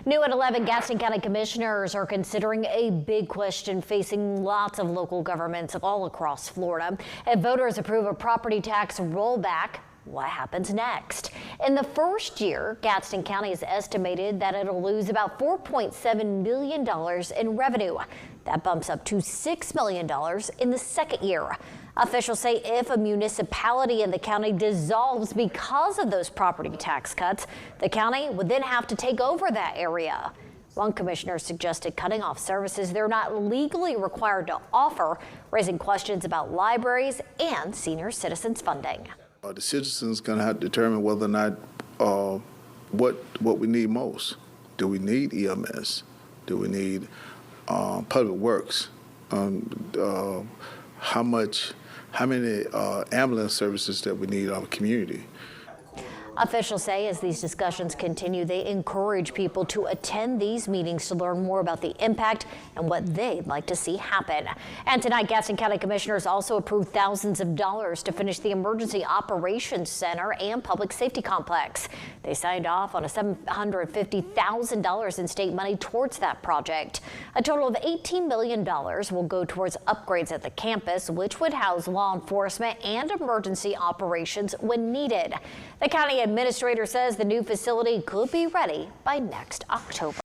New at 11, Gadsden County Commissioners are considering a big question facing lots of local governments all across Florida. If voters approve a property tax rollback, what happens next? In the first year, Gadsden County has estimated that it'll lose about $4.7 million in revenue. That bumps up to $6 million in the second year. Officials say if a municipality in the county dissolves because of those property tax cuts, the county would then have to take over that area. One commissioner suggested cutting off services they're not legally required to offer, raising questions about libraries and senior citizens funding. The citizens going to have to determine whether or not what we need most. Do we need EMS? Do we need public works? How many ambulance services that we need in our community? Officials say as these discussions continue, they encourage people to attend these meetings to learn more about the impact and what they'd like to see happen. And tonight, Gadsden County Commissioners also approved thousands of dollars to finish the Emergency Operations Center and Public Safety Complex. They signed off on a $750,000 in state money towards that project. A total of $18 million will go towards upgrades at the campus, which would house law enforcement and emergency operations when needed. The county administrator says the new facility could be ready by next October.